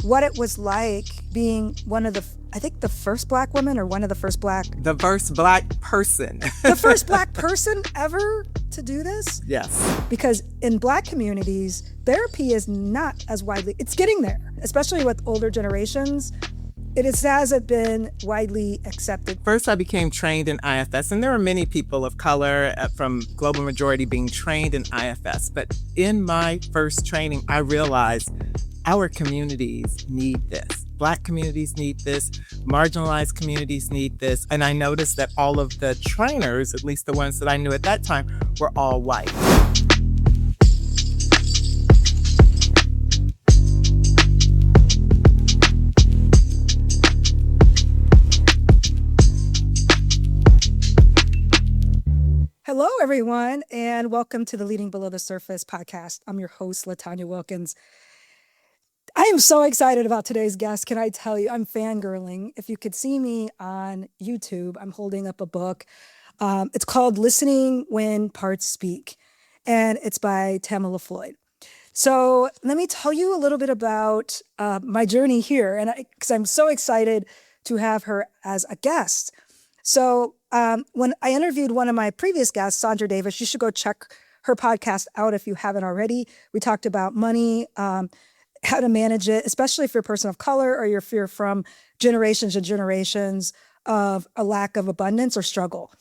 what it was like being one of the, I think the first Black woman or one of the first Black. The first Black person. The first Black person ever to do this? Yes. Because in Black communities, therapy is not as widely, it's getting there, especially with older generations. It hasn't been widely accepted. First, I became trained in IFS, and there are many people of color from Global Majority being trained in IFS. But in my first training, I realized our communities need this. Black communities need this. Marginalized communities need this. And I noticed that all of the trainers, at least the ones that I knew at that time, were all white. Hello, everyone, and welcome to the Leading Below the Surface podcast. I'm your host, LaTonya Wilkins. I am so excited about today's guest. Can I tell you, I'm fangirling. If you could see me on YouTube, I'm holding up a book. It's called Listening When Parts Speak, and it's by Tamala Floyd. So let me tell you a little bit about my journey here, and because I'm so excited to have her as a guest. So when I interviewed one of my previous guests, Sandra Davis, you should go check her podcast out if you haven't already. We talked about money, how to manage it, especially if you're a person of color or if you're from generations and generations of a lack of abundance or struggle.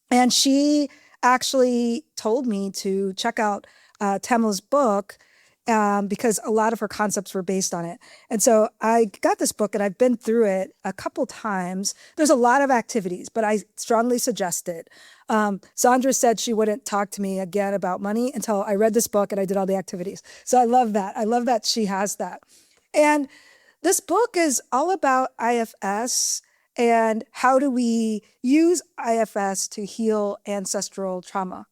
And she actually told me to check out Tamala's book because a lot of her concepts were based on it. And so I got this book and I've been through it a couple times. There's a lot of activities, but I strongly suggest it. Sandra said she wouldn't talk to me again about money until I read this book and I did all the activities. So I love that. I love that she has that. And this book is all about IFS and how do we use IFS to heal ancestral trauma.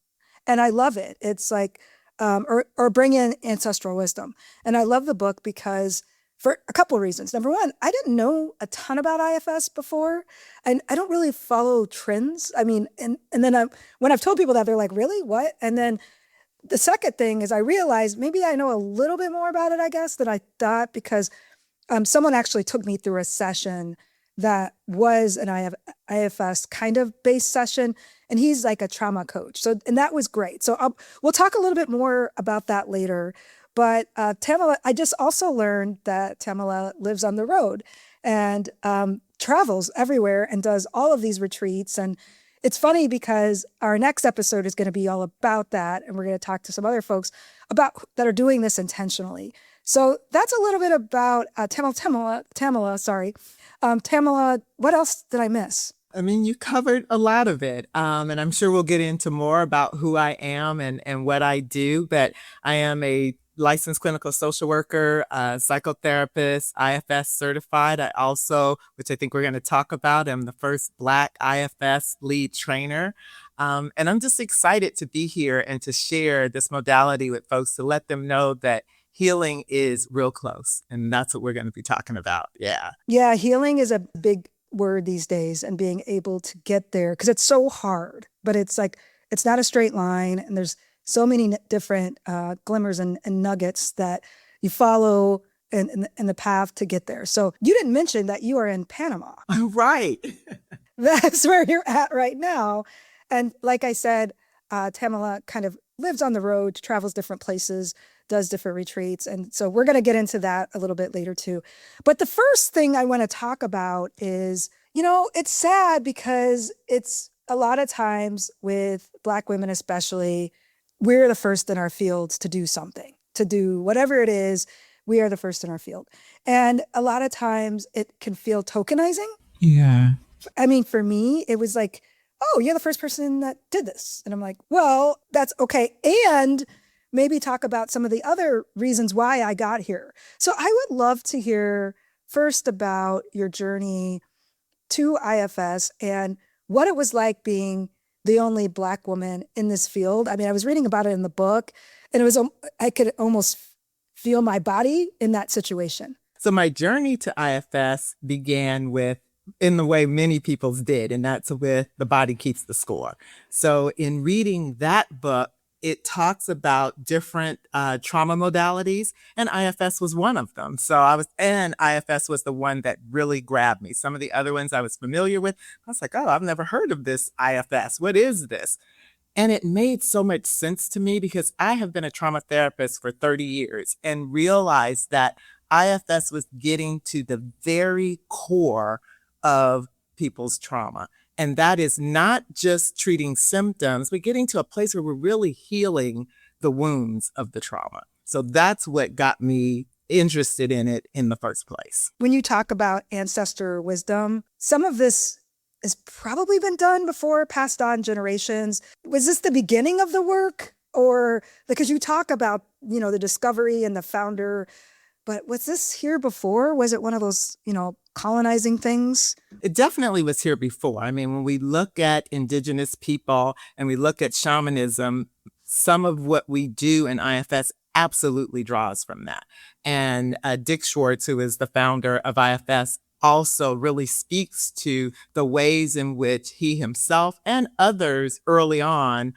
And I love it. It's like, or bring in ancestral wisdom. And I love the book because for a couple of reasons. Number one, I didn't know a ton about IFS before, and I don't really follow trends. I mean, and then when I've told people that, they're like, really, what? And then the second thing is I realized maybe I know a little bit more about it, I guess, than I thought, because someone actually took me through a session that was an IFS kind of based session, and he's like a trauma coach. So, and that was great. So we'll talk a little bit more about that later. But Tamala, I just also learned that Tamala lives on the road and travels everywhere and does all of these retreats. And it's funny because our next episode is going to be all about that. And we're going to talk to some other folks about that are doing this intentionally. So that's a little bit about Tamala, Tamala, what else did I miss? I mean, you covered a lot of it. And I'm sure we'll get into more about who I am and what I do. But I am a licensed clinical social worker, psychotherapist, IFS certified. I also, which I think we're going to talk about, am the first Black IFS lead trainer. And I'm just excited to be here and to share this modality with folks to let them know that healing is real close. And that's what we're going to be talking about. Yeah. Yeah. Healing is a big word these days, and being able to get there, because it's so hard, but it's like, it's not a straight line. And there's so many different glimmers and nuggets that you follow in the path to get there. So you didn't mention that you are in Panama. Right. That's where you're at right now. And like I said, Tamala kind of lives on the road, travels different places, does different retreats. And so we're going to get into that a little bit later too. But the first thing I want to talk about is, it's sad because it's a lot of times with Black women, especially, we're the first in our fields to do something, to do whatever it is. We are the first in our field. And a lot of times it can feel tokenizing. Yeah. I mean, for me, it was like, oh, you're the first person that did this. And I'm like, well, that's okay. And maybe talk about some of the other reasons why I got here. So I would love to hear first about your journey to IFS and what it was like being the only Black woman in this field. I mean, I was reading about it in the book, and it was, I could almost feel my body in that situation. So my journey to IFS began with, in the way many people's did, and that's with The Body Keeps the Score. So in reading that book, it talks about different trauma modalities, and IFS was one of them. And IFS was the one that really grabbed me. Some of the other ones I was familiar with, I was like, oh, I've never heard of this IFS. What is this? And it made so much sense to me because I have been a trauma therapist for 30 years and realized that IFS was getting to the very core of people's trauma. And that is not just treating symptoms, but getting to a place where we're really healing the wounds of the trauma. So that's what got me interested in it in the first place. When you talk about ancestor wisdom, some of this has probably been done before, passed on generations. Was this the beginning of the work? Or because you talk about, the discovery and the founder, but was this here before? Was it one of those, colonizing things? It definitely was here before. I mean, when we look at indigenous people and we look at shamanism, some of what we do in IFS absolutely draws from that. And Dick Schwartz, who is the founder of IFS, also really speaks to the ways in which he himself and others early on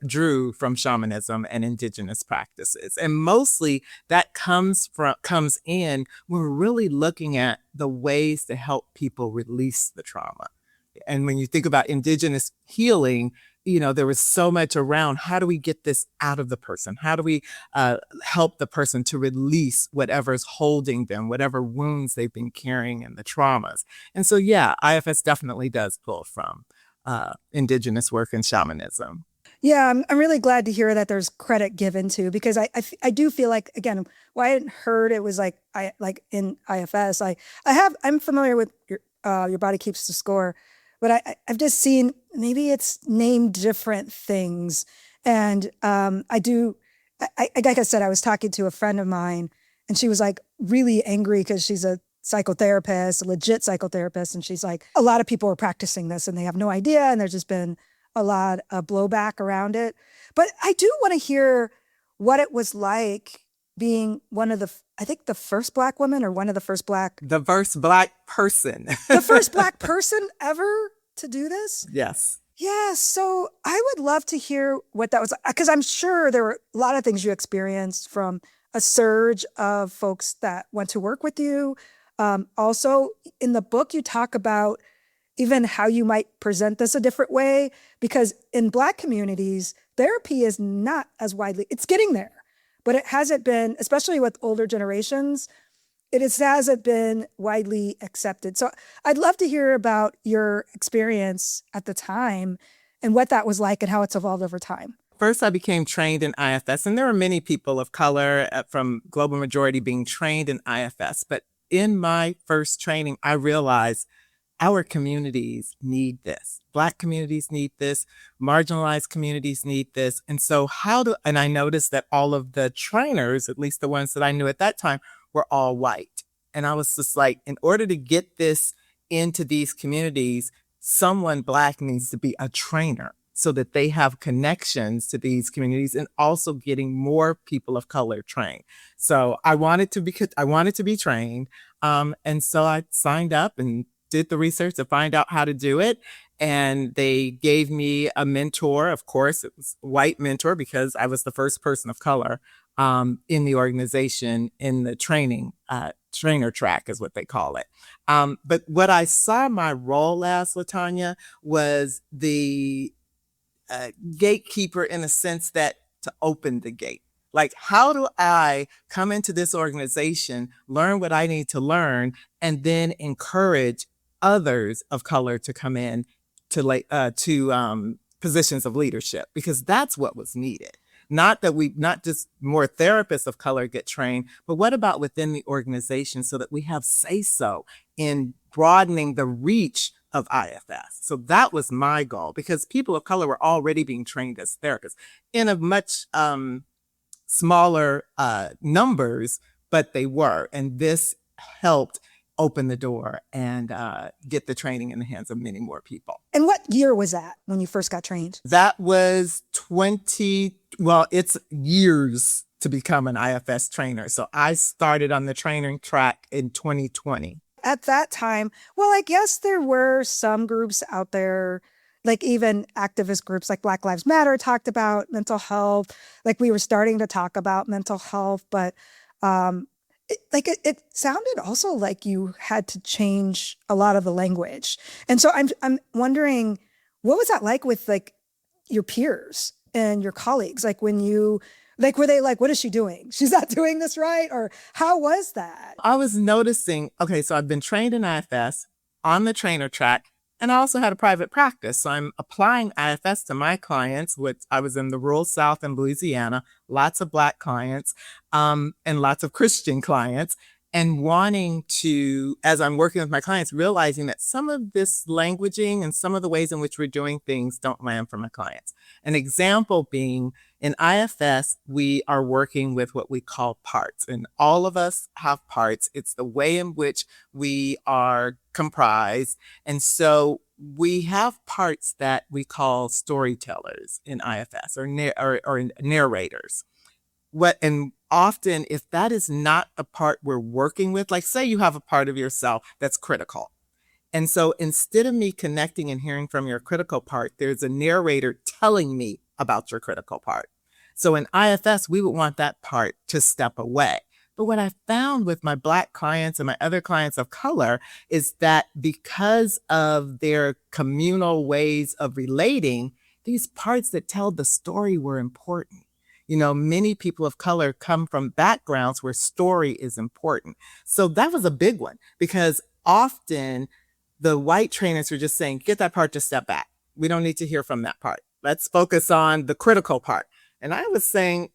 drew from shamanism and indigenous practices. And mostly that comes in when we're really looking at the ways to help people release the trauma. And when you think about indigenous healing, there was so much around how do we get this out of the person? How do we help the person to release whatever's holding them, whatever wounds they've been carrying and the traumas? And so, yeah, IFS definitely does pull from indigenous work and shamanism. Yeah, I'm really glad to hear that there's credit given to, because I do feel like, again, I hadn't heard it was like in IFS. I'm familiar with your body keeps the score, but I've just seen maybe it's named different things. And like I said, I was talking to a friend of mine and she was like really angry because she's a psychotherapist, a legit psychotherapist. And she's like, a lot of people are practicing this and they have no idea. And there's just been a lot of blowback around it. But I do want to hear what it was like being one of I think the first Black woman or one of the first Black. The first Black person. The first Black person ever to do this? Yes. Yeah. So I would love to hear what that was like, because I'm sure there were a lot of things you experienced, from a surge of folks that went to work with you. Also, in the book, you talk about even how you might present this a different way, because in Black communities, therapy is not as widely, it's getting there, but it hasn't been, especially with older generations, hasn't been widely accepted. So I'd love to hear about your experience at the time and what that was like and how it's evolved over time. First, I became trained in IFS, and there are many people of color from Global Majority being trained in IFS. But in my first training, I realized our communities need this. Black communities need this. Marginalized communities need this. And so and I noticed that all of the trainers, at least the ones that I knew at that time, were all white. And I was just like, in order to get this into these communities, someone Black needs to be a trainer so that they have connections to these communities, and also getting more people of color trained. So I wanted to be trained. And so I signed up and did the research to find out how to do it. And they gave me a mentor. Of course, it was a white mentor because I was the first person of color in the organization, in the trainer track is what they call it. But what I saw my role as, LaTonya, was the gatekeeper, in a sense that to open the gate. Like, how do I come into this organization, learn what I need to learn, and then encourage others of color to come in to positions of leadership? Because that's what was needed. Not just more therapists of color get trained, but what about within the organization so that we have say-so in broadening the reach of IFS. So that was my goal, because people of color were already being trained as therapists in a much smaller numbers, but they were. And this helped open the door and get the training in the hands of many more people. And what year was that when you first got trained? That was it's years to become an IFS trainer. So I started on the training track in 2020. At that time, well, I guess there were some groups out there, like even activist groups like Black Lives Matter talked about mental health. Like we were starting to talk about mental health, but it sounded also like you had to change a lot of the language. And so I'm wondering, what was that like with like your peers and your colleagues? Like when you like, were they like, what is she doing? She's not doing this right? Or how was that? I was noticing, okay, so I've been trained in IFS on the trainer track, and I also had a private practice. So I'm applying IFS to my clients, which I was in the rural South in Louisiana, lots of Black clients, and lots of Christian clients, and wanting to, as I'm working with my clients, realizing that some of this languaging and some of the ways in which we're doing things don't land for my clients. An example being, in IFS, we are working with what we call parts, and all of us have parts. It's the way in which we are comprised. And so we have parts that we call storytellers in IFS or narrators. And often, if that is not a part we're working with, like say you have a part of yourself that's critical, and so instead of me connecting and hearing from your critical part, there's a narrator telling me about your critical part. So in IFS, we would want that part to step away. But what I found with my Black clients and my other clients of color is that because of their communal ways of relating, these parts that tell the story were important. You know, many people of color come from backgrounds where story is important. So that was a big one because often the white trainers are just saying, get that part to step back. We don't need to hear from that part. Let's focus on the critical part. And I was saying,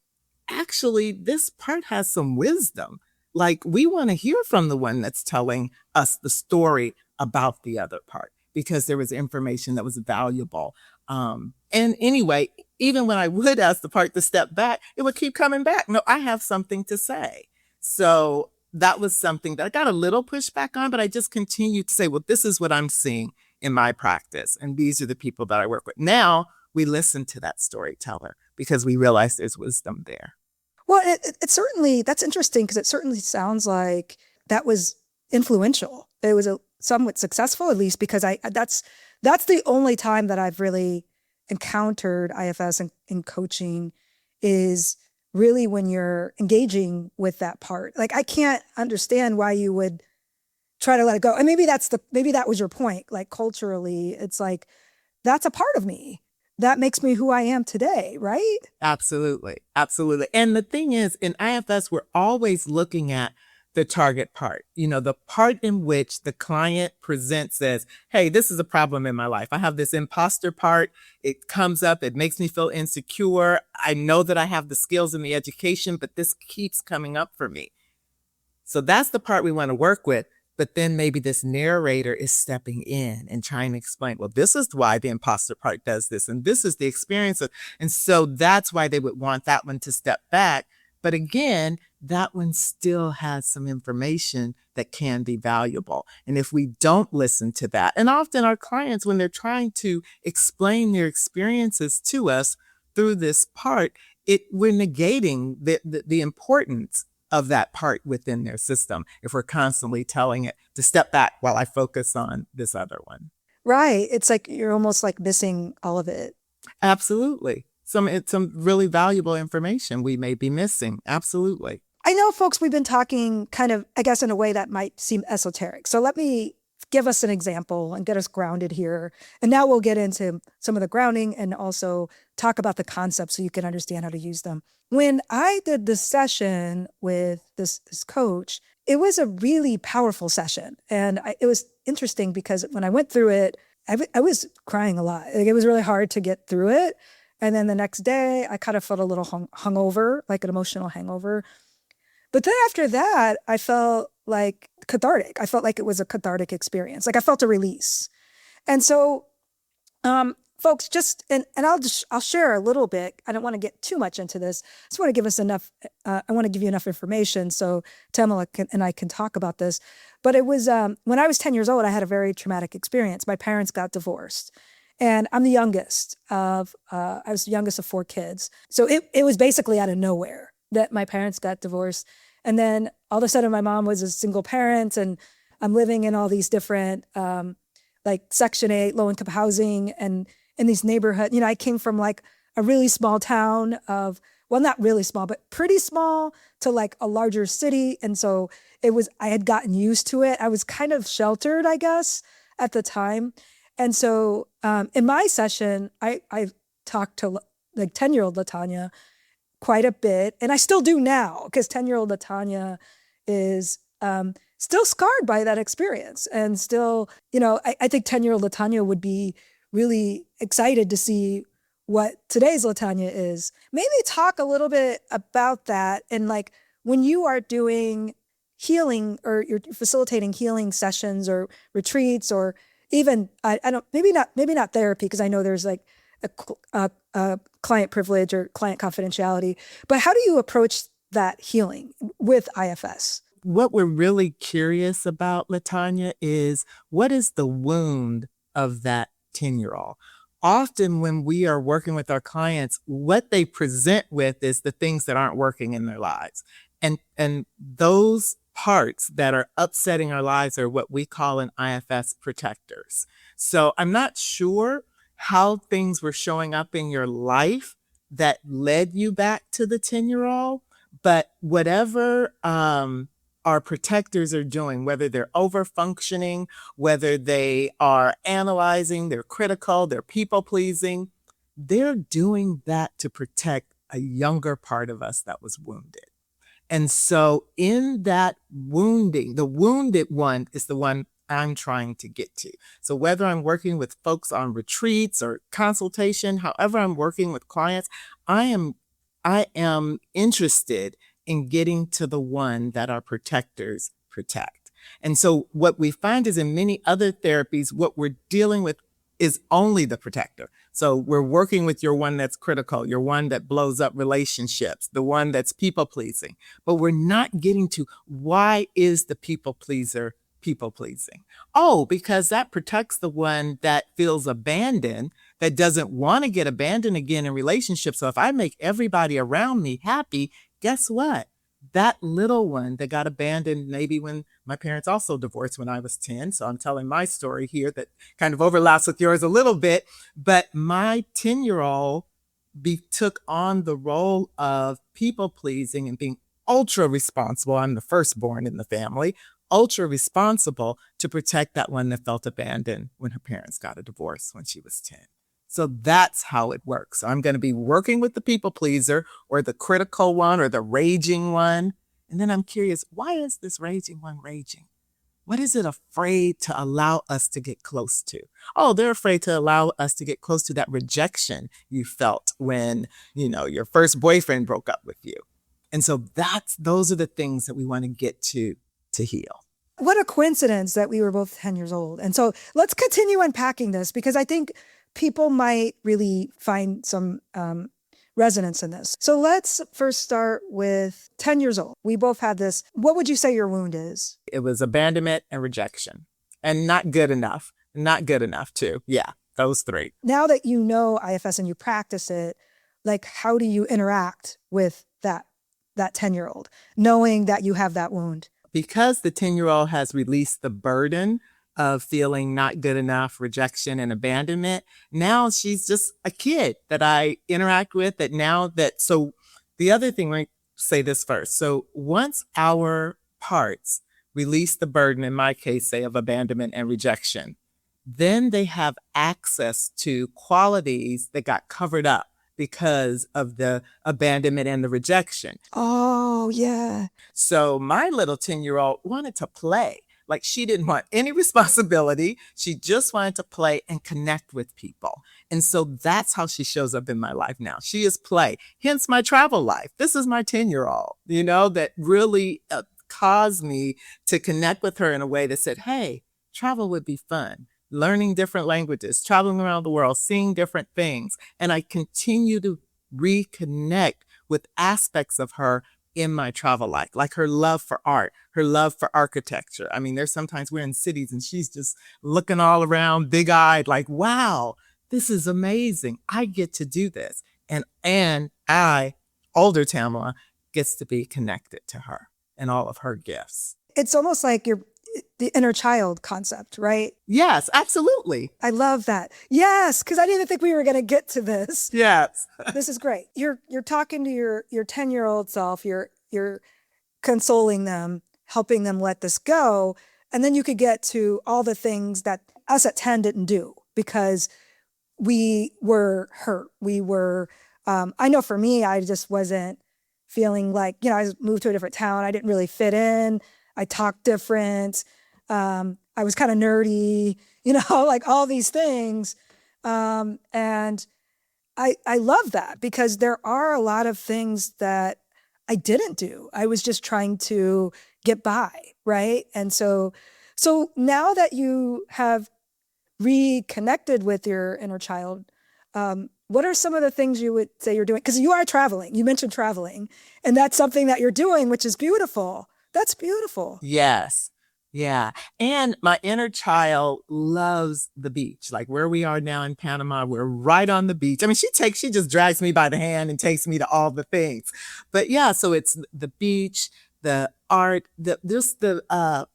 actually, this part has some wisdom. Like, we want to hear from the one that's telling us the story about the other part because there was information that was valuable. And anyway, even when I would ask the part to step back, it would keep coming back. No, I have something to say. So that was something that I got a little pushback on, but I just continued to say, well, this is what I'm seeing in my practice. And these are the people that I work with. Now we listen to that storyteller because we realize there's wisdom there. Well, it certainly, that's interesting because it certainly sounds like that was influential. It was somewhat successful, at least because that's the only time that I've really encountered IFS in coaching is really when you're engaging with that part. Like I can't understand why you would try to let it go. And maybe that was your point. Like culturally, it's like, that's a part of me. That makes me who I am today, right? Absolutely. Absolutely. And the thing is, in IFS, we're always looking at the target part, you know, the part in which the client presents as, hey, this is a problem in my life. I have this imposter part. It comes up. It makes me feel insecure. I know that I have the skills and the education, but this keeps coming up for me. So that's the part we want to work with. But then maybe this narrator is stepping in and trying to explain, well, this is why the imposter part does this. And this is the experience of, and so that's why they would want that one to step back. But again, that one still has some information that can be valuable. And if we don't listen to that, and often our clients, when they're trying to explain their experiences to us through this part, we're negating the importance of that part within their system if we're constantly telling it to step back while I focus on this other one. Right. It's like you're almost like missing all of it. Absolutely. It's some really valuable information we may be missing. Absolutely. I know, folks, we've been talking kind of, I guess, in a way that might seem esoteric. So let me give us an example and get us grounded here. And now we'll get into some of the grounding and also talk about the concepts so you can understand how to use them. When I did this session with this coach, it was a really powerful session. And it was interesting because when I went through it, I was crying a lot. Like, it was really hard to get through it. And then the next day, I kind of felt a little hungover, like an emotional hangover. But then after that, I felt like cathartic. I felt like it was a cathartic experience. Like I felt a release. And so, folks, I'll share a little bit. I don't want to get too much into this. I just want to give us enough. I want to give you enough information so Tamala and I can talk about this. But it was when I was 10 years old, I had a very traumatic experience. My parents got divorced. And I'm the youngest I was the youngest of 4 kids. So it was basically out of nowhere that my parents got divorced. And then all of a sudden my mom was a single parent and I'm living in all these different, like Section 8 low income housing. And in these neighborhoods. I came from like a really small town of, well, not really small, but pretty small, to like a larger city. And so I had gotten used to it. I was kind of sheltered, I guess, at the time. And so in my session, I talked to like 10-year-old LaTonya quite a bit. And I still do now, because 10-year-old LaTonya is still scarred by that experience. And still, I think 10-year-old LaTonya would be really excited to see what today's LaTonya is. Maybe talk a little bit about that. And like when you are doing healing, or you're facilitating healing sessions or retreats, or even, I don't, maybe not therapy, because I know there's like a client privilege or client confidentiality, but how do you approach that healing with IFS? What we're really curious about, LaTonya, is what is the wound of that 10-year-old? Often when we are working with our clients, what they present with is the things that aren't working in their lives. And those parts that are upsetting our lives are what we call in IFS protectors. So I'm not sure how things were showing up in your life that led you back to the 10-year-old, but whatever our protectors are doing, whether they're over functioning, whether they are analyzing, they're critical, they're people pleasing, they're doing that to protect a younger part of us that was wounded. And so in that wounding, the wounded one is the one I'm trying to get to. So whether I'm working with folks on retreats or consultation, however I'm working with clients, I am interested in getting to the one that our protectors protect. And so what we find is in many other therapies, what we're dealing with is only the protector. So we're working with your one that's critical, your one that blows up relationships, the one that's people pleasing, but we're not getting to why is the people pleaser people pleasing? Oh, because that protects the one that feels abandoned, that doesn't want to get abandoned again in relationships. So if I make everybody around me happy, guess what? That little one that got abandoned, maybe when my parents also divorced when I was 10. So I'm telling my story here that kind of overlaps with yours a little bit. But my 10-year-old took on the role of people pleasing and being ultra responsible. I'm the firstborn in the family, ultra responsible to protect that one that felt abandoned when her parents got a divorce when she was 10. So that's how it works. So I'm going to be working with the people pleaser or the critical one or the raging one. And then I'm curious, why is this raging one raging? What is it afraid to allow us to get close to? Oh, they're afraid to allow us to get close to that rejection you felt when, your first boyfriend broke up with you. And so those are the things that we want to get to heal. What a coincidence that we were both 10 years old. And so let's continue unpacking this, because I think people might really find some resonance in this. So let's first start with 10 years old. We both had this. What would you say your wound is? It was abandonment and rejection, and not good enough. Not good enough too. Yeah, those three. Now that you know IFS and you practice it, like how do you interact with that 10-year-old, knowing that you have that wound? Because the 10-year-old has released the burden of feeling not good enough, rejection and abandonment, now she's just a kid that I interact with so the other thing, let me say this first. So once our parts release the burden, in my case, say of abandonment and rejection, then they have access to qualities that got covered up because of the abandonment and the rejection. Oh, yeah. So my little 10-year-old wanted to play. Like she didn't want any responsibility. She just wanted to play and connect with people. And so that's how she shows up in my life now. She is play. Hence my travel life. This is my 10-year-old, that really caused me to connect with her in a way that said, hey, travel would be fun. Learning different languages, traveling around the world, seeing different things. And I continue to reconnect with aspects of her in my travel life, like her love for art, her love for architecture. I mean, there's sometimes we're in cities and she's just looking all around, big-eyed, like, wow, this is amazing. I get to do this. And I, older Tamala, gets to be connected to her and all of her gifts. It's almost like the inner child concept, right? Yes, absolutely. I love that. Yes, because I didn't even think we were going to get to this. Yes. This is great. You're talking to your 10-year-old self. You're consoling them, helping them let this go, and then you could get to all the things that us at 10 didn't do because we were hurt. We were. I know for me, I just wasn't feeling like I moved to a different town. I didn't really fit in. I talked different. I was kind of nerdy. Like all these things. And I love that because there are a lot of things that I didn't do. I was just trying to get by, right? And so now that you have reconnected with your inner child, what are some of the things you would say you're doing? Because you are traveling. You mentioned traveling, and that's something that you're doing, which is beautiful. That's beautiful. Yes. Yeah. And my inner child loves the beach. Like where we are now in Panama, we're right on the beach. I mean, she just drags me by the hand and takes me to all the things. But yeah, so it's the beach, the art, the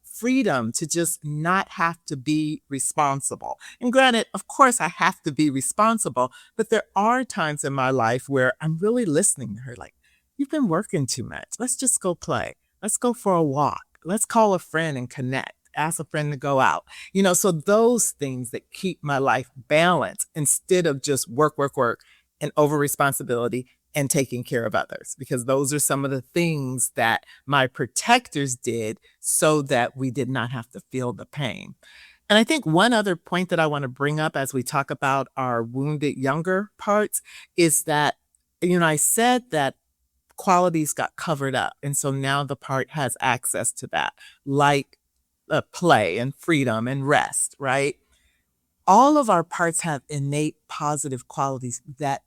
freedom to just not have to be responsible. And granted, of course, I have to be responsible, but there are times in my life where I'm really listening to her, like, you've been working too much. Let's just go play. Let's go for a walk. Let's call a friend and connect. Ask a friend to go out. So those things that keep my life balanced instead of just work, work, work and over responsibility and taking care of others, because those are some of the things that my protectors did so that we did not have to feel the pain. And I think one other point that I want to bring up as we talk about our wounded younger parts is that, I said that qualities got covered up. And so now the part has access to that, like play and freedom and rest, right? All of our parts have innate positive qualities that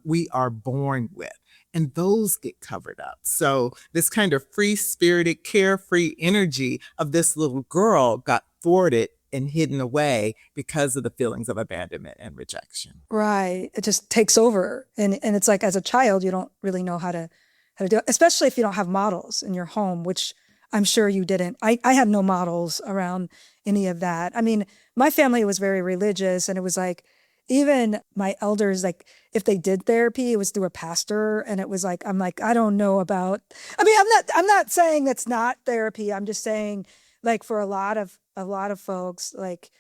we are born with. And those get covered up. So this kind of free-spirited, carefree energy of this little girl got thwarted and hidden away because of the feelings of abandonment and rejection. Right. It just takes over. And it's like as a child, you don't really know how to do it, especially if you don't have models in your home, which I'm sure you didn't. I had no models around any of that. I mean, my family was very religious, and it was like, even my elders, like if they did therapy, it was through a pastor. And it was like, I'm like, I don't know about, I mean, I'm not saying that's not therapy. I'm just saying like for a lot of folks, like,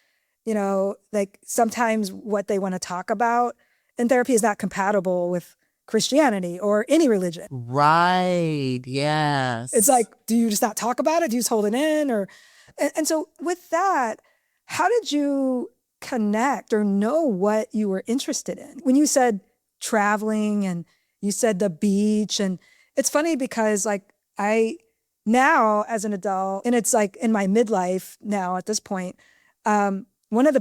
like sometimes what they want to talk about in therapy is not compatible with Christianity or any religion. Right. Yes. It's like, do you just not talk about it? Do you just hold it in? And so with that, how did you connect or know what you were interested in? When you said traveling and you said the beach, and it's funny because like I now as an adult, and it's like in my midlife now at this point, one of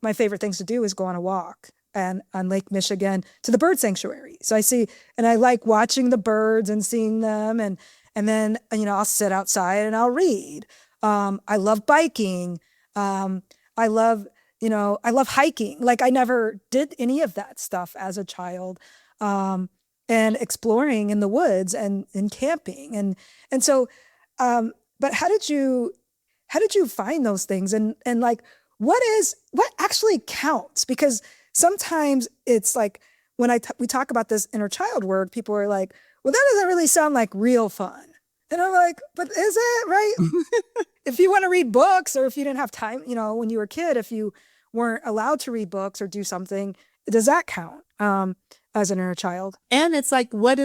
my favorite things to do is go on a walk and on Lake Michigan to the bird sanctuary. So I like watching the birds and seeing them, and then I'll sit outside and I'll read. I love biking. I love hiking. Like I never did any of that stuff as a child, and exploring in the woods and camping and so. But how did you find those things, and like what actually counts? Because sometimes it's like when we talk about this inner child work, people are like, well, that doesn't really sound like real fun. And I'm like, but is it, right? If you want to read books, or if you didn't have time, when you were a kid, if you weren't allowed to read books or do something, does that count as an inner child? And it's like, what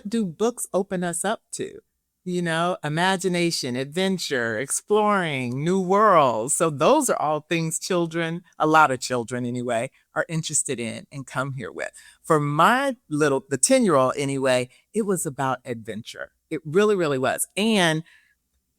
do books open us up to? Imagination, adventure, exploring new worlds. So those are all things children, a lot of children anyway, are interested in and come here with. For the 10-year-old anyway, it was about adventure. It really, really was. And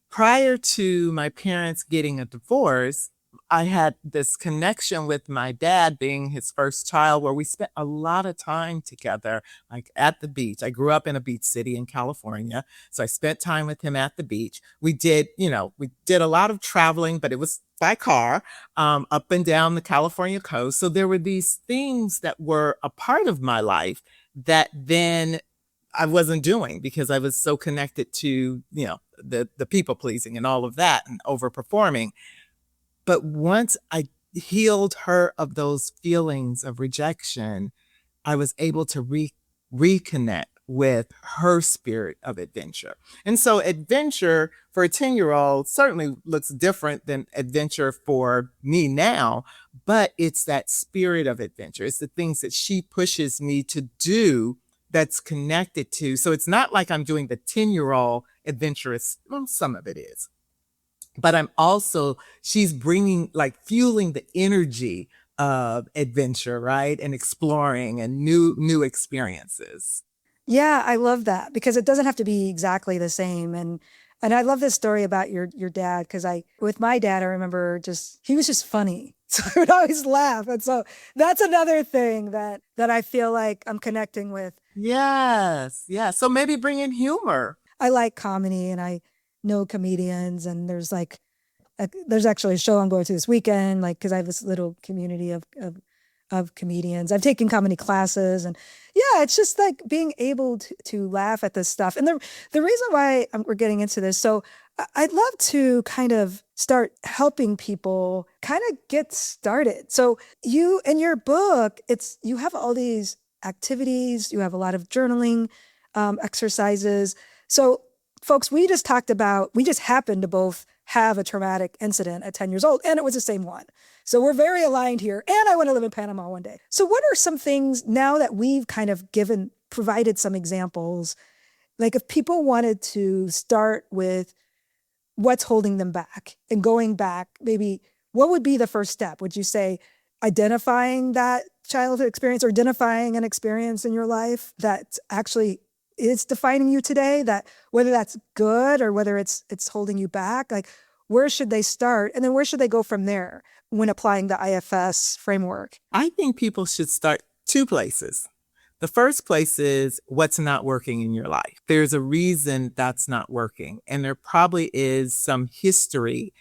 prior to my parents getting a divorce, I had this connection with my dad being his first child where we spent a lot of time together, like at the beach. I grew up in a beach city in California. So I spent time with him at the beach. We did a lot of traveling, but it was by car, up and down the California coast. So there were these things that were a part of my life that then I wasn't doing because I was so connected to, the people pleasing and all of that and overperforming. But once I healed her of those feelings of rejection, I was able to reconnect with her spirit of adventure. And so adventure for a 10-year-old certainly looks different than adventure for me now, but it's that spirit of adventure. It's the things that she pushes me to do that's connected to. So it's not like I'm doing the 10-year-old adventurous. Well, some of it is, but I'm also, she's bringing, like, fueling the energy of adventure, right? And exploring and new experiences. Yeah, I love that because it doesn't have to be exactly the same. And I love this story about your dad because I with my dad I remember just he was just funny. So I would always laugh. And so that's another thing that I feel like I'm connecting with. Yes, yes. So maybe bring in humor. I like comedy and I know comedians and there's actually a show I'm going to this weekend, like, because I have this little community of comedians. I've taken comedy classes, and yeah, it's just like being able to laugh at this stuff. And the reason why we're getting into this, so I'd love to kind of start helping people kind of get started. So you in your book, you have all these activities, you have a lot of journaling exercises. So folks, we just happened to both have a traumatic incident at 10 years old, and it was the same one. So we're very aligned here. And I want to live in Panama one day. So what are some things now that we've kind of provided some examples, like if people wanted to start with what's holding them back and going back, maybe what would be the first step? Would you say identifying that childhood experience or identifying an experience in your life that actually is defining you today, that whether that's good or whether it's holding you back, like where should they start? And then where should they go from there when applying the IFS framework? I think people should start two places. The first place is what's not working in your life. There's a reason that's not working. And there probably is some history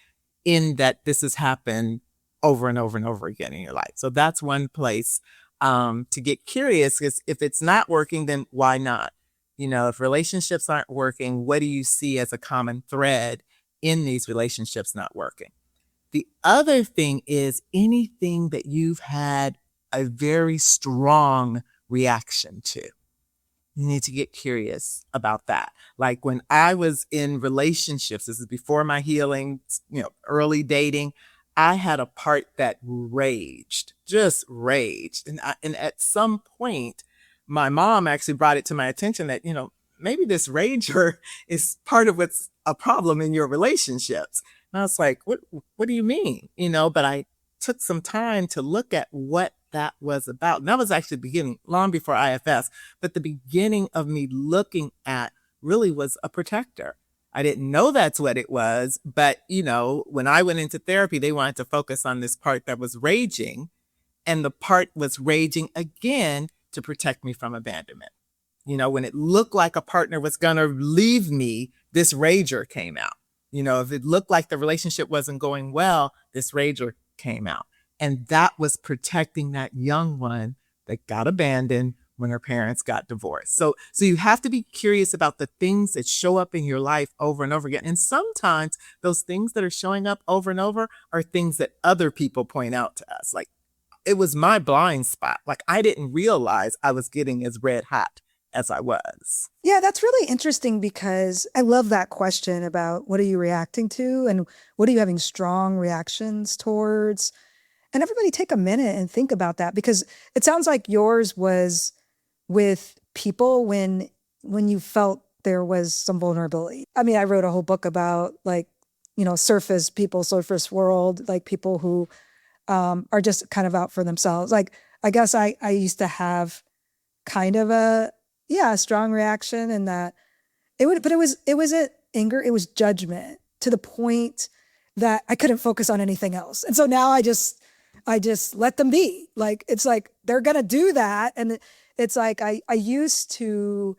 in that this has happened over and over and over again in your life. So that's one place to get curious, because if it's not working, then why not? If relationships aren't working, what do you see as a common thread in these relationships not working? The other thing is anything that you've had a very strong reaction to. You need to get curious about that. Like when I was in relationships, this is before my healing, early dating, I had a part that raged, just raged. And at some point, my mom actually brought it to my attention that, maybe this rager is part of what's a problem in your relationships. And I was like, what do you mean? But I took some time to look at what that was about. And that was actually beginning long before IFS, but the beginning of me looking at really was a protector. I didn't know that's what it was, but when I went into therapy, they wanted to focus on this part that was raging, and the part was raging again to protect me from abandonment. When it looked like a partner was going to leave me, this rager came out. If it looked like the relationship wasn't going well, this rager came out. And that was protecting that young one that got abandoned when her parents got divorced. So you have to be curious about the things that show up in your life over and over again. And sometimes those things that are showing up over and over are things that other people point out to us. Like, it was my blind spot. Like, I didn't realize I was getting as red hot as I was. Yeah, that's really interesting because I love that question about what are you reacting to and what are you having strong reactions towards? And everybody take a minute and think about that, because it sounds like yours was with people when you felt there was some vulnerability. I mean, I wrote a whole book about surface people, surface world, like people who are just kind of out for themselves. Like, I guess I used to have kind of a strong reaction, and that but it wasn't anger, it was judgment to the point that I couldn't focus on anything else. And so now I just let them be. Like, it's like they're gonna do that, and it's like I used to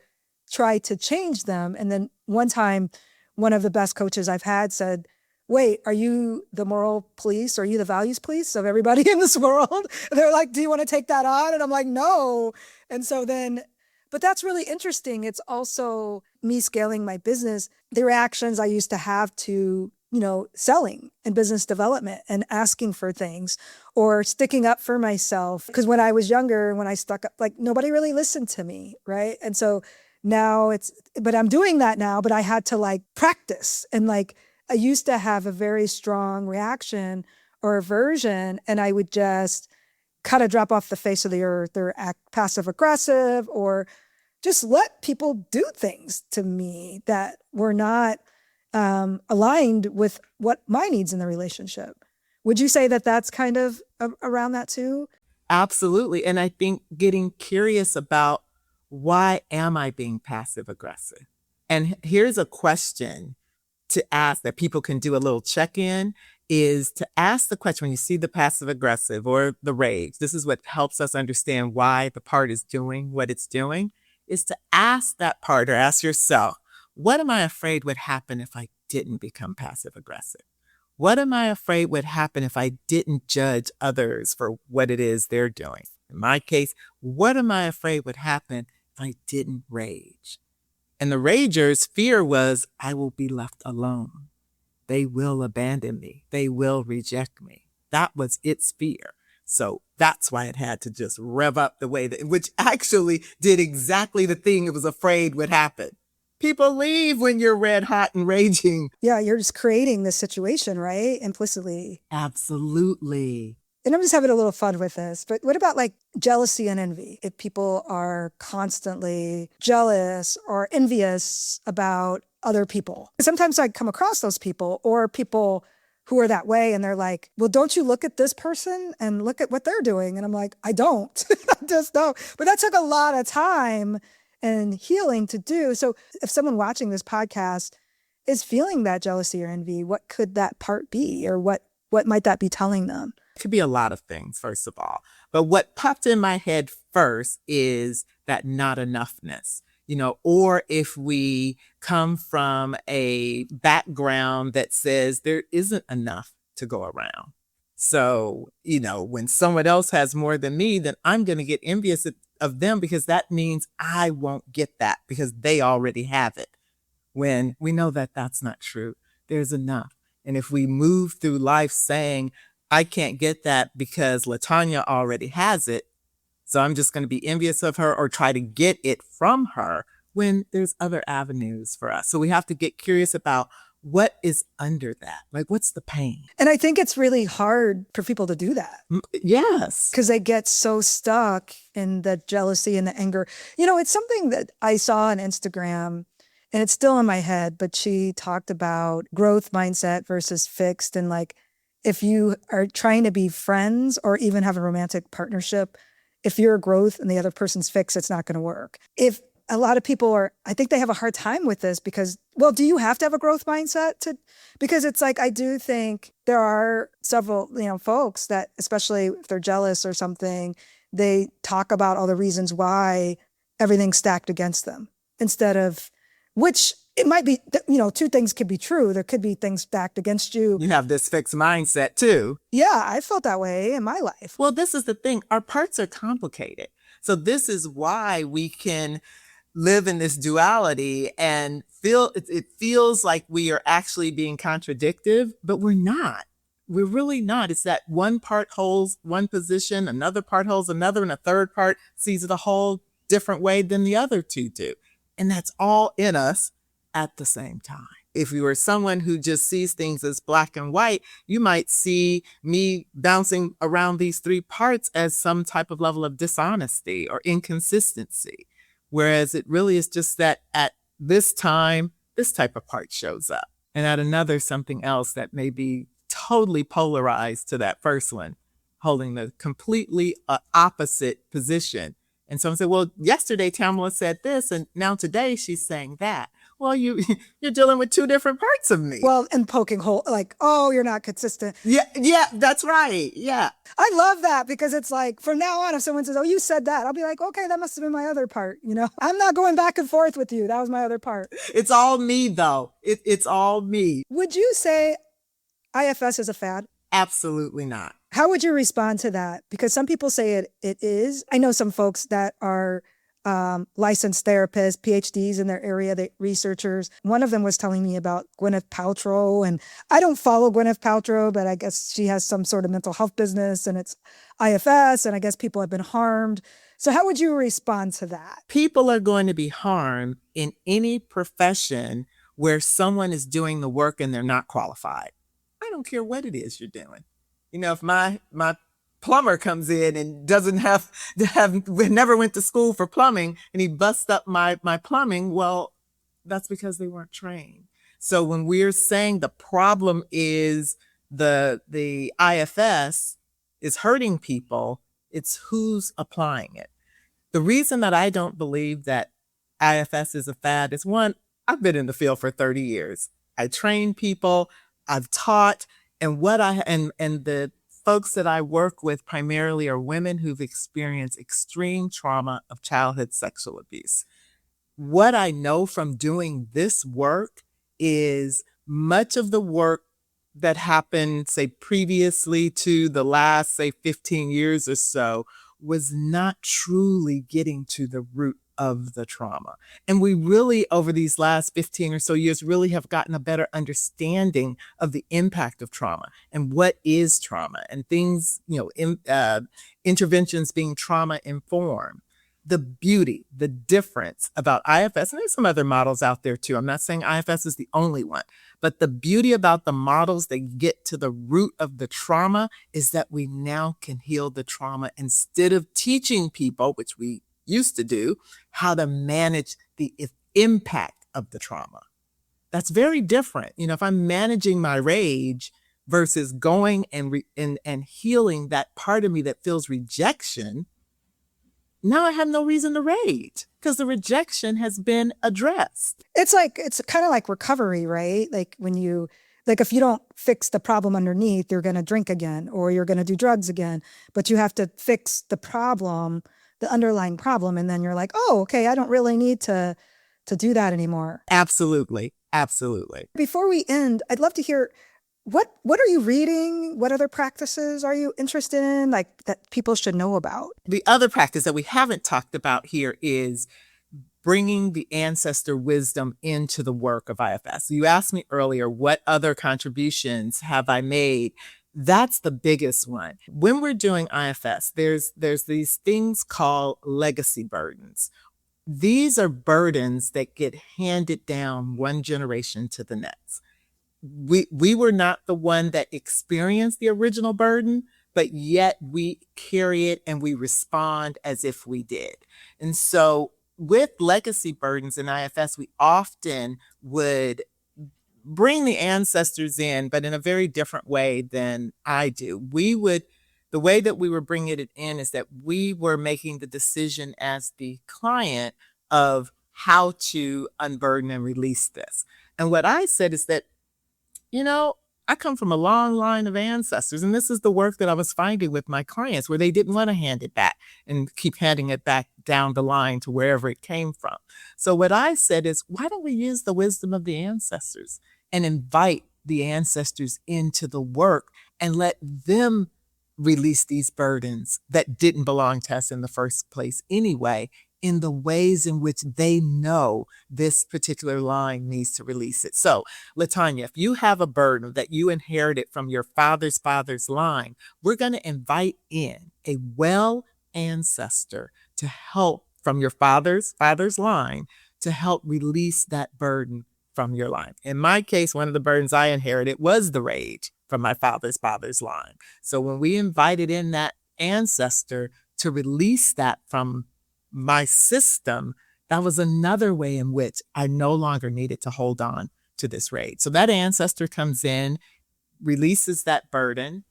try to change them, and then one time, one of the best coaches I've had said, "Wait, are you the moral police? Or are you the values police of everybody in this world?" And they're like, "Do you want to take that on?" And I'm like, "No." And so then, But that's really interesting. It's also me scaling my business, the reactions I used to have to, selling and business development and asking for things or sticking up for myself. Because when I was younger, when I stuck up, like nobody really listened to me. Right. And so now but I'm doing that now, but I had to like practice. And like, I used to have a very strong reaction or aversion, and I would just kind of drop off the face of the earth or act passive aggressive or just let people do things to me that were not aligned with what my needs in the relationship. Would you say that that's kind of around that too? Absolutely. And I think getting curious about, why am I being passive aggressive? And here's a question to ask that people can do a little check-in, is to ask the question when you see the passive aggressive or the rage. This is what helps us understand why the part is doing what it's doing, is to ask that part or ask yourself, what am I afraid would happen if I didn't become passive aggressive? What am I afraid would happen if I didn't judge others for what it is they're doing? In my case, what am I afraid would happen if I didn't rage? And the rager's fear was, I will be left alone. They will abandon me. They will reject me. That was its fear. So that's why it had to just rev up the way that, which actually did exactly the thing it was afraid would happen. People leave when you're red hot and raging. Yeah, you're just creating this situation, right? Implicitly. Absolutely. And I'm just having a little fun with this. But what about like jealousy and envy? If people are constantly jealous or envious about other people. Sometimes I come across those people or people who are that way and they're like, well, don't you look at this person and look at what they're doing? And I'm like, I don't. I just don't. But that took a lot of time and healing to do. So if someone watching this podcast is feeling that jealousy or envy, what could that part be? Or what might that be telling them? It could be a lot of things, first of all. But what popped in my head first is that not enoughness, or if we come from a background that says there isn't enough to go around. So, when someone else has more than me, then I'm going to get envious of them because that means I won't get that because they already have it. When we know that that's not true, there's enough. And if we move through life saying, I can't get that because LaTonya already has it, so I'm just going to be envious of her or try to get it from her, when there's other avenues for us. So we have to get curious about what is under that. Like, what's the pain? And I think it's really hard for people to do that. Yes. Because they get so stuck in the jealousy and the anger. It's something that I saw on Instagram and it's still in my head, but she talked about growth mindset versus fixed. And like, if you are trying to be friends or even have a romantic partnership, if you're growth and the other person's fixed, it's not going to work. If a lot of people I think they have a hard time with this because, well, do you have to have a growth mindset because it's like, I do think there are several, folks that, especially if they're jealous or something, they talk about all the reasons why everything's stacked against them instead of, which it might be, two things could be true. There could be things stacked against you. You have this fixed mindset too. Yeah, I felt that way in my life. Well, this is the thing. Our parts are complicated. So this is why we can live in this duality and it feels like we are actually being contradictive, but we're not. We're really not. It's that one part holds one position, another part holds another, and a third part sees it a whole different way than the other two do. And that's all in us at the same time. If you were someone who just sees things as black and white, you might see me bouncing around these three parts as some type of level of dishonesty or inconsistency. Whereas it really is just that at this time, this type of part shows up. And at another, something else that may be totally polarized to that first one, holding the completely opposite position. And someone said, well, yesterday Tamala said this, and now today she's saying that. Well, you're dealing with two different parts of me. Well, and poking hole, like, oh, you're not consistent. Yeah, that's right. Yeah. I love that because it's like, from now on, if someone says, oh, you said that, I'll be like, okay, that must have been my other part. I'm not going back and forth with you. That was my other part. It's all me, though. It's all me. Would you say IFS is a fad? Absolutely not. How would you respond to that? Because some people say it is. I know some folks that are licensed therapists, PhDs in their area, the researchers. One of them was telling me about Gwyneth Paltrow, and I don't follow Gwyneth Paltrow, but I guess she has some sort of mental health business, and it's IFS, and I guess people have been harmed. So how would you respond to that? People are going to be harmed in any profession where someone is doing the work and they're not qualified. I don't care what it is you're doing. If my plumber comes in and doesn't have never went to school for plumbing, and he busts up my plumbing, well, that's because they weren't trained. So when we're saying the problem is the IFS is hurting people, it's who's applying it. The reason that I don't believe that IFS is a fad is, one, I've been in the field for 30 years. I train people, I've taught, and the folks that I work with primarily are women who've experienced extreme trauma of childhood sexual abuse. What I know from doing this work is much of the work that happened, say, previously to the last, say, 15 years or so, was not truly getting to the root of the trauma. And we really, over these last 15 or so years, really have gotten a better understanding of the impact of trauma and what is trauma, and things, interventions being trauma informed. The beauty, the difference about IFS, and there's some other models out there too. I'm not saying IFS is the only one, but the beauty about the models that get to the root of the trauma is that we now can heal the trauma instead of teaching people, which we used to do, how to manage the impact of the trauma. That's very different. If I'm managing my rage versus going and healing that part of me that feels rejection, now I have no reason to rage because the rejection has been addressed. It's kind of like recovery, right? Like if you don't fix the problem underneath, you're going to drink again, or you're going to do drugs again, but you have to fix the problem, the underlying problem. And then you're like, oh, okay, I don't really need to do that anymore. Absolutely. Absolutely. Before we end, I'd love to hear, what are you reading? What other practices are you interested in, like, that people should know about? The other practice that we haven't talked about here is bringing the ancestor wisdom into the work of IFS. You asked me earlier, what other contributions have I made? That's the biggest one. When we're doing IFS, there's these things called legacy burdens. These are burdens that get handed down one generation to the next. We were not the one that experienced the original burden, but yet we carry it and we respond as if we did. And so with legacy burdens in IFS, we often would bring the ancestors in, but in a very different way than I do. The way that we were bringing it in is that we were making the decision as the client of how to unburden and release this. And what I said is that, I come from a long line of ancestors, and this is the work that I was finding with my clients, where they didn't want to hand it back and keep handing it back down the line to wherever it came from. So what I said is, why don't we use the wisdom of the ancestors and invite the ancestors into the work and let them release these burdens that didn't belong to us in the first place anyway, in the ways in which they know this particular line needs to release it. So, LaTonya, if you have a burden that you inherited from your father's line, we're going to invite in a well ancestor to help from your father's line to help release that burden from your line. In my case, one of the burdens I inherited was the rage from my father's line. So when we invited in that ancestor to release that from my system, that was another way in which I no longer needed to hold on to this rage. So that ancestor comes in, releases that burden,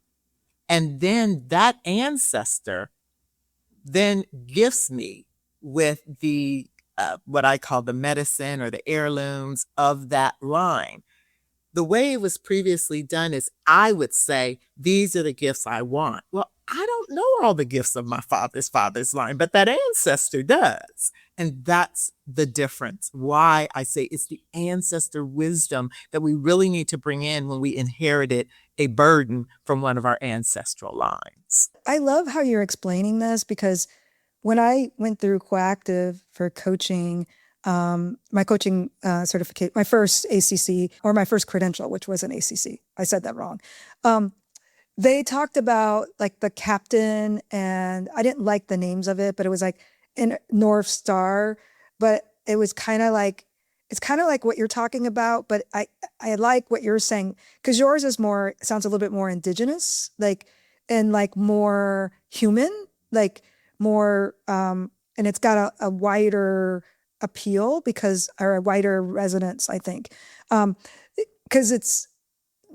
and then that ancestor then gifts me with the what I call the medicine or the heirlooms of that line. The way it was previously done is I would say, these are the gifts I want. Well, I don't know all the gifts of my father's line, but that ancestor does. And that's the difference. Why I say it's the ancestor wisdom that we really need to bring in when we inherited a burden from one of our ancestral lines. I love how you're explaining this, because when I went through Coactive for coaching, my coaching certificate, my first ACC or my first credential, which was an ACC. I said that wrong. They talked about like the captain, and I didn't like the names of it, but it was like in North Star, but it was kind of like, it's kind of like what you're talking about, but I like what you're saying, because yours is more, sounds a little bit more indigenous, like, and like more human, like more, and it's got a wider appeal because, or a wider resonance, I think. Because it's,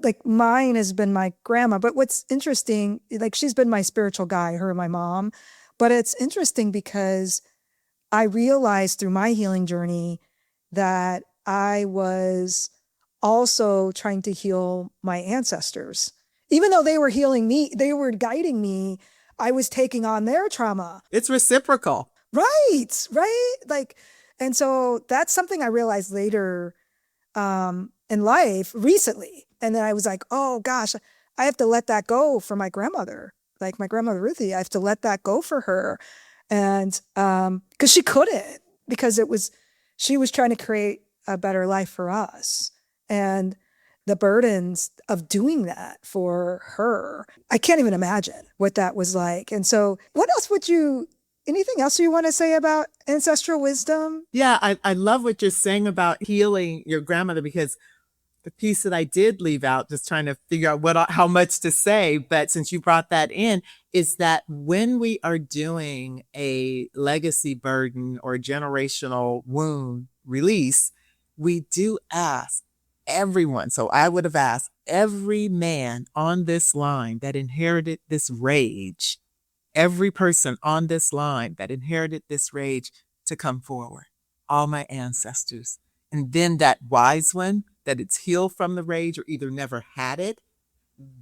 like mine has been my grandma, but what's interesting, like she's been my spiritual guide, her and my mom. But it's interesting because I realized through my healing journey that I was also trying to heal my ancestors. Even though they were healing me, they were guiding me, I was taking on their trauma. It's reciprocal. Right, right. Like, and so that's something I realized later in life recently. And then I was like, oh gosh, I have to let that go for my grandmother, like my grandmother Ruthie. I have to let that go for her. And because she couldn't, because it was, she was trying to create a better life for us. And the burdens of doing that for her, I can't even imagine what that was like. And so, what else would you, anything else you want to say about ancestral wisdom? Yeah, I love what you're saying about healing your grandmother, because the piece that I did leave out, just trying to figure out how much to say, but since you brought that in, is that when we are doing a legacy burden or generational wound release, we do ask everyone. So I would have asked every man on this line that inherited this rage, every person on this line that inherited this rage, to come forward, all my ancestors. And then that wise one that it's healed from the rage or either never had it,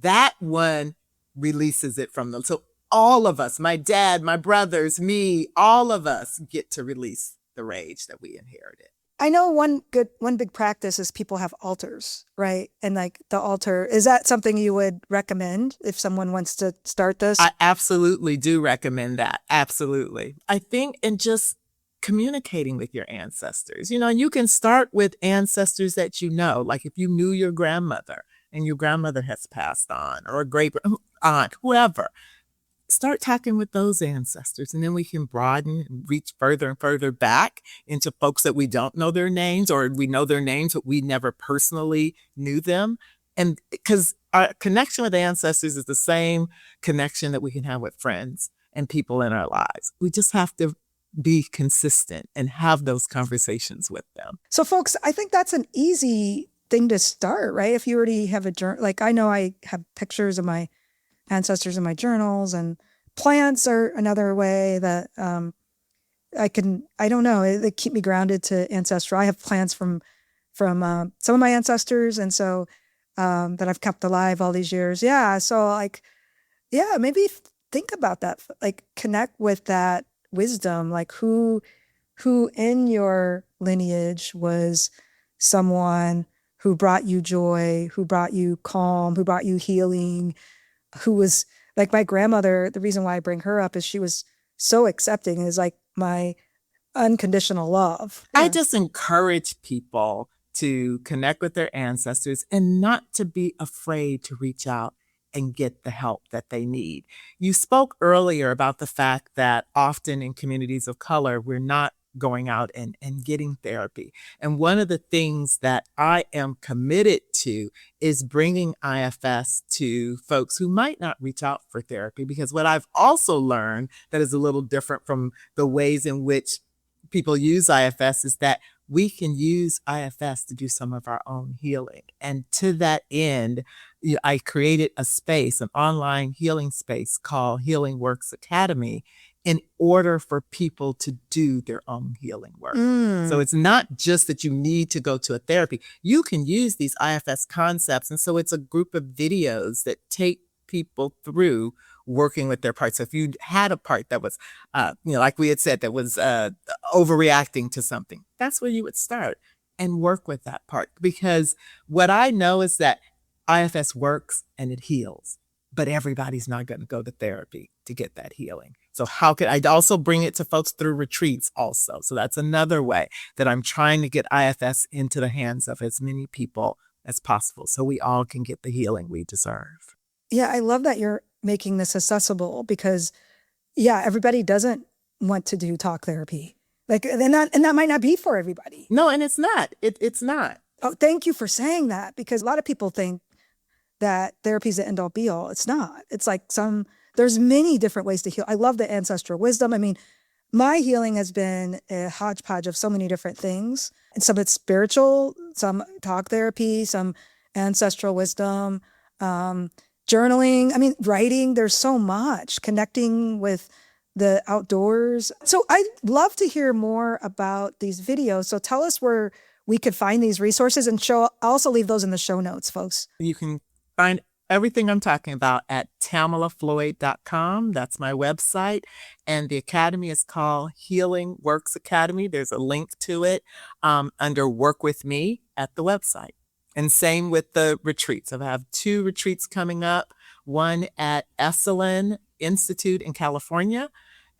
that one releases it from them. So all of us, my dad, my brothers, me, all of us get to release the rage that we inherited. I know one big practice is people have altars, right? And like the altar, is that something you would recommend if someone wants to start this? I absolutely do recommend that. Absolutely. I think, and just communicating with your ancestors, and you can start with ancestors that you know, like if you knew your grandmother and your grandmother has passed on, or a great aunt, whoever, start talking with those ancestors, and then we can broaden and reach further and further back into folks that we don't know their names, or we know their names but we never personally knew them. And because our connection with ancestors is the same connection that we can have with friends and people in our lives, we just have to be consistent and have those conversations with them. So folks, I think that's an easy thing to start, right? If you already have a journal, like I know I have pictures of my ancestors in my journals, and plants are another way that I don't know, they keep me grounded to ancestral. I have plants from some of my ancestors, and so that I've kept alive all these years. Yeah, so like, yeah, maybe think about that, like connect with that wisdom, like who in your lineage was someone who brought you joy, who brought you calm, who brought you healing, who was like my grandmother. The reason why I bring her up is she was so accepting, is like my unconditional love. I just encourage people to connect with their ancestors and not to be afraid to reach out and get the help that they need. You spoke earlier about the fact that often in communities of color, we're not going out and getting therapy. And one of the things that I am committed to is bringing IFS to folks who might not reach out for therapy, because what I've also learned that is a little different from the ways in which people use IFS is that we can use IFS to do some of our own healing. And to that end, I created a space, an online healing space called Healing Works Academy, in order for people to do their own healing work. So it's not just that you need to go to a therapy. You can use these IFS concepts. And so it's a group of videos that take people through working with their parts. So if you had a part that was, like we had said, that was overreacting to something, that's where you would start and work with that part. Because what I know is that IFS works and it heals, but everybody's not going to go to therapy to get that healing. So how could I also bring it to folks through retreats also? So that's another way that I'm trying to get IFS into the hands of as many people as possible so we all can get the healing we deserve. Yeah, I love that you're making this accessible because, yeah, everybody doesn't want to do talk therapy. Like, and that might not be for everybody. No, and it's not. It's not. Oh, thank you for saying that, because a lot of people think that therapy is the end all be all. It's not. It's like there's many different ways to heal. I love the ancestral wisdom. I mean, my healing has been a hodgepodge of so many different things. And some it's spiritual, some talk therapy, some ancestral wisdom, journaling. I mean, writing, there's so much, connecting with the outdoors. So I'd love to hear more about these videos. So tell us where we could find these resources, and I'll also leave those in the show notes, folks. You can find everything I'm talking about at tamalafloyd.com. That's my website. And the academy is called Healing Works Academy. There's a link to it under Work With Me at the website. And same with the retreats. I have 2 retreats coming up, one at Esalen Institute in California,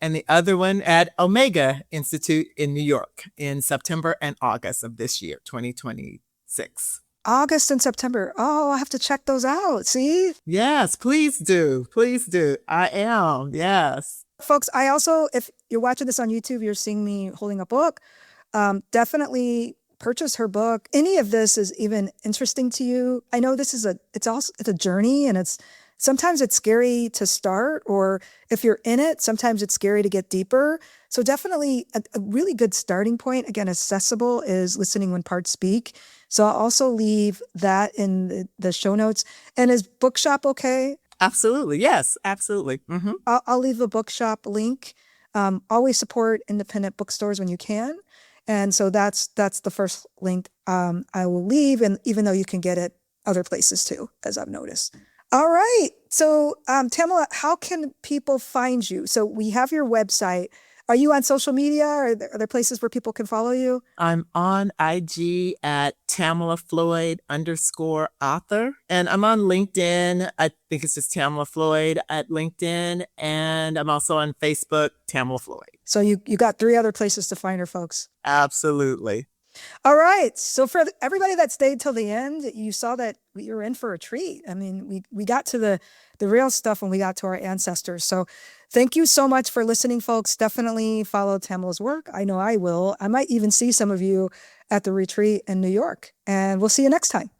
and the other one at Omega Institute in New York in September and August of this year, 2026. August and September. Oh, I have to check those out. See? Yes, please do. Please do. I am. Yes. Folks, I also, if you're watching this on YouTube, you're seeing me holding a book, definitely purchase her book. Any of this is even interesting to you. I know this is it's a journey, and sometimes it's scary to start, or if you're in it, sometimes it's scary to get deeper. So definitely a really good starting point, again, accessible, is Listening When Parts Speak. So I'll also leave that in the show notes. And is Bookshop okay? Absolutely. Yes, absolutely. Mm-hmm. I'll leave the Bookshop link. Always support independent bookstores when you can. And so that's the first link I will leave, and even though you can get it other places too, as I've noticed. All right. So Tamala, how can people find you? So we have your website. Are you on social media? Are there places where people can follow you? I'm on IG at Tamala Floyd _author. And I'm on LinkedIn. I think it's just Tamala Floyd at LinkedIn. And I'm also on Facebook, Tamala Floyd. So you got 3 other places to find her, folks. Absolutely. All right. So for everybody that stayed till the end, you saw that we were in for a treat. I mean, we got to the real stuff when we got to our ancestors. So thank you so much for listening, folks. Definitely follow Tamala's work. I know I will. I might even see some of you at the retreat in New York. And we'll see you next time.